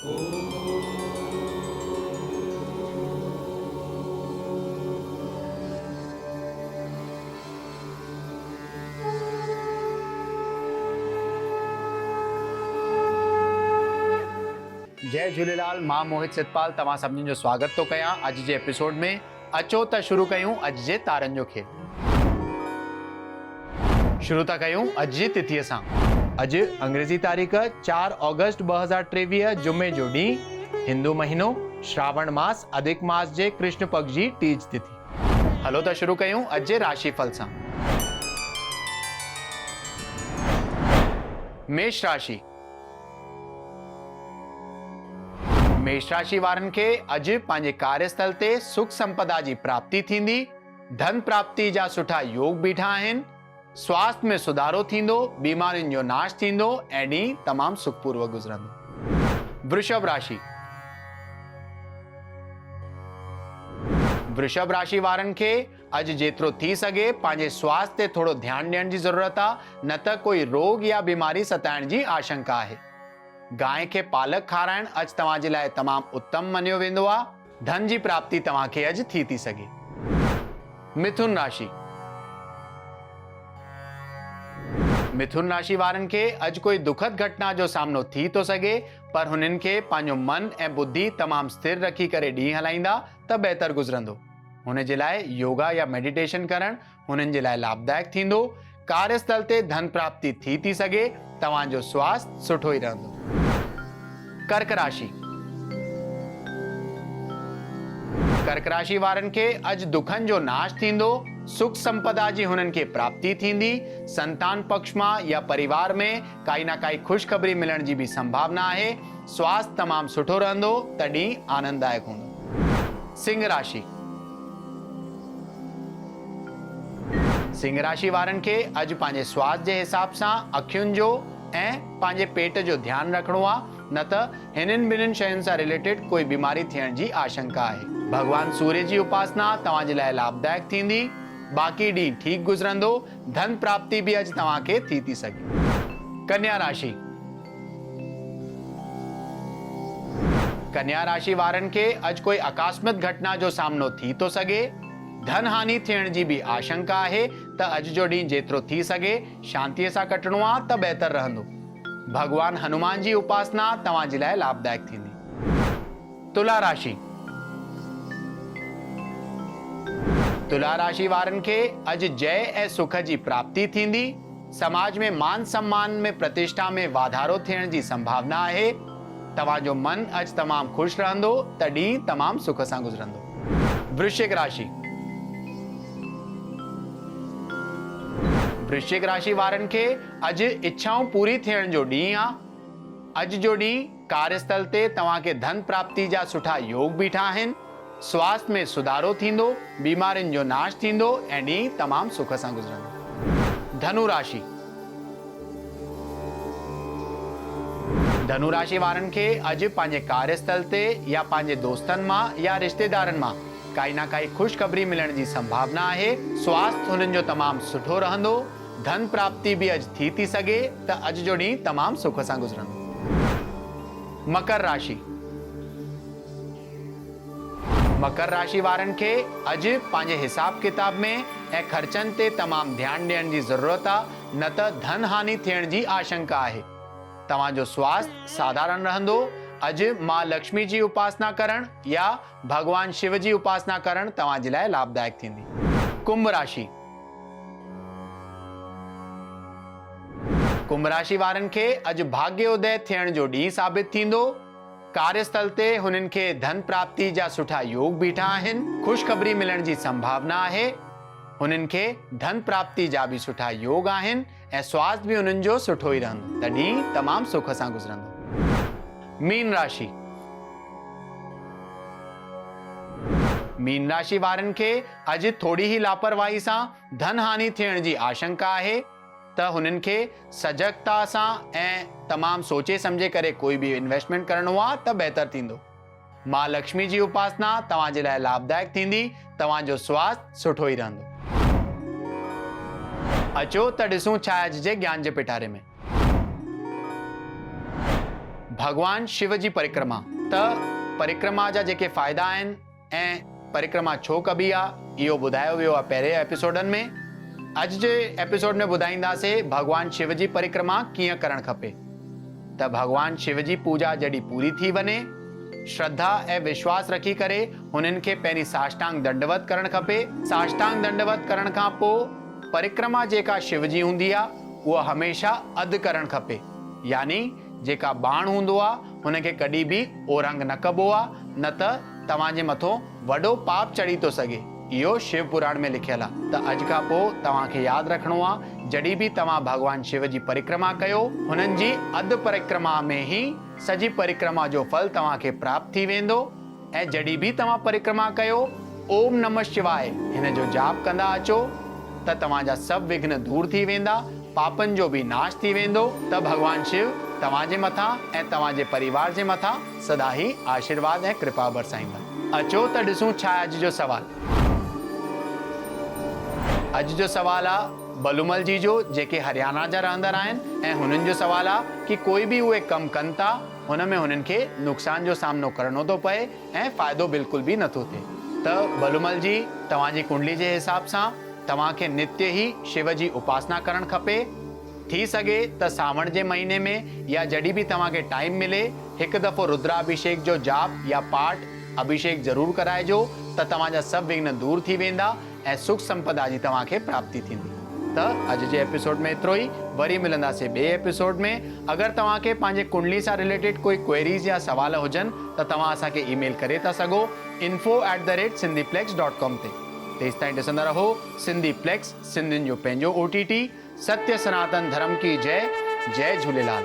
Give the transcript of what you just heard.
जय झूलेलाल। मां मोहित सितपाल तव्हां सभिनी जो स्वागत तो कयां अॼु जे एपिसोड में। अचो त शुरू कयूं अॼु जे तारनि जो खेल। शुरू था कयूं अॼु जी तिथीअ सां। अॼु अंग्रेज़ी तारीख़ 4 ऑगस्ट 2023 जुमे जो ॾींहुं, हिंदू महीनो श्रावण मास अधिक मास जे कृष्ण पक्ष जी टीज तिथि। हलो त शुरू कयूं अॼु जे राशिफल सां। मेष राशि। मेष राशि वारनि खे अॼु पंहिंजे कार्यस्थल ते सुख संपदा जी प्राप्ति थींदी। धन प्राप्ति जा सुठा योग बीठा आहिनि। स्वास्थ्य में सुधारो थींदो। बीमारियुनि जो नाश थींदो ऐं ॾींहुं तमामु सुखपूर्वक गुज़रंदो। वृषभ राशि। वृषभ राशि वारनि खे अॼु जेतिरो थी सघे पंहिंजे स्वास्थ्य ते थोरो ध्यानु ॾियण जी ज़रूरत आहे, न त कोई रोग या बीमारी सताइण जी आशंका आहे। गांइ खे पालक खाराइण अॼु तव्हां जे लाइ तमामु उत्तम मञियो वेंदो आहे। धन जी प्राप्ति तव्हां खे अॼु थी सघे। मिथुन राशि। मिथुन राशि वारनि खे अॼु कोई दुखद घटना जो सामनो थी तो सघे, पर हुननि खे पंहिंजो मन ऐं बुद्धि तमामु स्थिर रखी करे ॾींहुं हलाईंदा त बहितर गुज़रंदो। हुन जे लाइ योगा या मेडिटेशन करणु हुननि जे लाइ लाभदायक थींदो। कार्यस्थल ते धन प्राप्ति थी सघे। तव्हांजो स्वास्थ्य सुठो ई रहंदो। कर्क राशि। कर्क राशि वारनि खे अॼु दुखनि जो नाश थींदो। सुख संपदा जी हुननि खे प्राप्ति थींदी। संतान पक्ष मां या परिवार में काई ना काई ख़ुशख़बरी मिलण जी भी संभावना आहे। स्वास्थ्य तमामु सुठो रहंदो। तॾहिं आनंददायक हूंदो। सिंह राशि। सिंह राशि वारनि खे अॼु पंहिंजे स्वास्थ्य जे हिसाब सां अखियुनि जो ऐं पंहिंजे पेट जो ध्यानु रखणो आहे, न त हिननि ॿिन्हिनि शयुनि सां रिलेटेड कोई बीमारी थियण जी आशंका आहे। भगवान सूर्य जी उपासना तव्हां जे लाइ लाभदायक थींदी। बाक़ी ॾींहुं ठीक गुज़रंदो। धन प्राप्ति भी अॼु तव्हां खे थी सघे। कन्या राशि। कन्या राशि वारनि खे अॼु कोई आकस्मिक घटना जो सामनो थी तो सघे। धन हानि थियण जी भी आशंका आहे, त अॼु जो ॾींहुं जेतिरो थी सघे शांतीअ सां कटणो आहे त बहितर रहंदो। भगवान हनुमान जी उपासना तव्हां जे लाइ लाभदायक थींदी। तुला राशि। तुला राशि वारनि खे अॼु जय ऐं सुख जी प्राप्ति थींदी। समाज में मान सम्मान में प्रतिष्ठा में वाधारो थियण जी संभावना आहे। तव्हांजो मन अॼु तमामु ख़ुशि रहंदो। त ॾींहुं तमामु सुख सां गुज़रंदो। वृश्चिक राशि। वृश्चिक राशि वारनि खे अॼु इच्छाऊं पूरी थियण जो ॾींहुं आहे। अॼु जो ॾींहुं कार्यस्थल ते तव्हां खे धन प्राप्ति जा सुठा योग बीठा आहिनि। स्वास्थ्य में सुधारो थींदो। बीमारियुनि जो नाश थींदो ऐं ॾींहुं तमामु सुख सां गुज़रंदो। धनु राशि। धनु राशि वारनि खे अॼु पंहिंजे कार्यस्थल ते या पंहिंजे दोस्तनि मां या रिश्तेदारनि मां काई ना काई ख़ुशख़बरी मिलण जी संभावना आहे। स्वास्थ्य हुननि जो तमामु सुठो रहंदो। धन प्राप्ति भी अॼु थी सघे। त अॼु जो ॾींहुं तमामु सुख सां गुज़रंदो। मकर राशि। मकर राशि वारनि खे अॼु पंहिंजे हिसाब किताब में ऐं ख़र्चनि ते तमामु ध्यानु ॾियण जी ज़रूरत आहे, न त धन हानि थियण जी आशंका आहे। तव्हांजो स्वास्थ्य साधारण रहंदो। अॼु मां लक्ष्मी जी उपासना करण या भगवान शिव जी उपासना करण तव्हां जे लाइ लाभदायक थींदी। कुंभ राशि। कुंभ राशि वारनि खे अॼु भाग्योदय थियण जो ॾींहुं साबित थींदो। कार्यस्थल ते हुननि खे धन प्राप्ति जा सुठा योग बीठा आहिनि। ख़ुशख़बरी मिलण जी संभावना आहे। हुननि खे धन प्राप्ति जा भी सुठा योग आहिनि ऐं स्वास्थ्य भी हुननि जो सुठो ई रहंदो। त ॾींहुं तमामु सुख सां गुज़रंदो। मीन राशि। मीन राशि वारनि खे अॼु थोड़ी ही लापरवाही सां धन हानि थियण जी आशंका आहे। त हुननि खे सजगता सां ऐं तमामु सोचे समझे करे कोई भी इन्वेस्टमेंट करणो आहे त बहितर थींदो। मां लक्ष्मी जी उपासना तव्हां जे लाइ लाभदायक थींदी। तव्हांजो स्वास्थ्य सुठो ई रहंदो। अचो त ॾिसूं छा अॼु जे ज्ञान जे पिटारे में। भगवान शिव जी परिक्रमा। त परिक्रमा जा जेके फ़ाइदा आहिनि ऐं परिक्रमा छो कबी आहे इहो ॿुधायो वियो आहे पहिरें एपिसोडनि में। अॼु जे एपिसोड में ॿुधाईंदासीं भगवान शिव जी परिक्रमा कीअं करणु खपे। त भगवान शिव जी पूजा जॾहिं पूरी थी वञे, श्रद्धा ऐं विश्वास रखी करे हुननि खे पहिरीं साष्टांग दंडवत करणु खपे। साष्टांग दंडवत करण खां पोइ परिक्रमा जेका शिव जी हूंदी आहे उहा हमेशा अधु करणु खपे, यानी जेका बाण हूंदो आहे हुनखे कॾहिं बि ओरंग न कबो आहे, न त तव्हांजे मथो वॾो पाप चढ़ी थो सघे। इहो शिव पुराण में लिखियल आहे। त अॼु खां पोइ तव्हांखे यादि रखिणो आहे, जॾहिं बि तव्हां भगवान शिव जी परिक्रमा कयो, हुननि जी अधु परिक्रमा में ई सॼी परिक्रमा जो फल तव्हांखे प्राप्त थी वेंदो। ऐं जॾहिं बि तव्हां परिक्रमा कयो, ओम नमः शिवाय हिन जो जाप कंदा अचो त तव्हांजा सभु विघ्न दूर थी वेंदा, पापनि जो बि नाश थी वेंदो। त भगवान शिव तव्हांजे मथां ऐं तव्हांजे परिवार जे मथां सदा ई आशीर्वाद ऐं कृपा बरसाईंदा। अचो त ॾिसूं छा आहे अॼु जो सवाल। अॼु जो सवाल आहे बलूमल जी जो, जेके हरियाणा जा रहंदड़ आहिनि, ऐं हुननि जो सवाल आहे कि कोई बि उहे कमु कनि था हुन में हुननि खे नुक़सान जो सामनो करणो थो पए ऐं फ़ाइदो बिल्कुलु बि नथो थिए। त बलूमल जी, तव्हांजी कुंडली जे हिसाब सां तव्हांखे नित्य ई शिव जी उपासना करणु खपे। थी सघे त सावण जे महीने में या जॾहिं बि तव्हांखे टाइम मिले, हिकु दफ़ो रुद्राभिषेक जो जाप या पाठ अभिषेक ज़रूर कराइजो, त तव्हांजा सभु विघ्न दूर थी वेंदा ऐं सुख संपदा जी तव्हांखे प्राप्ति थींदी। त अॼु जे एपिसोड में एतिरो ई। वरी मिलंदासीं ॿिए एपिसोड में। अगरि तव्हांखे पंहिंजे कुंडली सां रिलेटेड कोई क्वेरीज़ या सवाल हुजनि त तव्हां असांखे ईमेल करे था सघो info@sindhiplex.com ते। तेसि ताईं ॾिसंदा रहो सिंधीप्लेक्स, सिंधियुनि जो पंहिंजो OTT। सत्य सनातन धर्म की जय। जय झूलेलाल।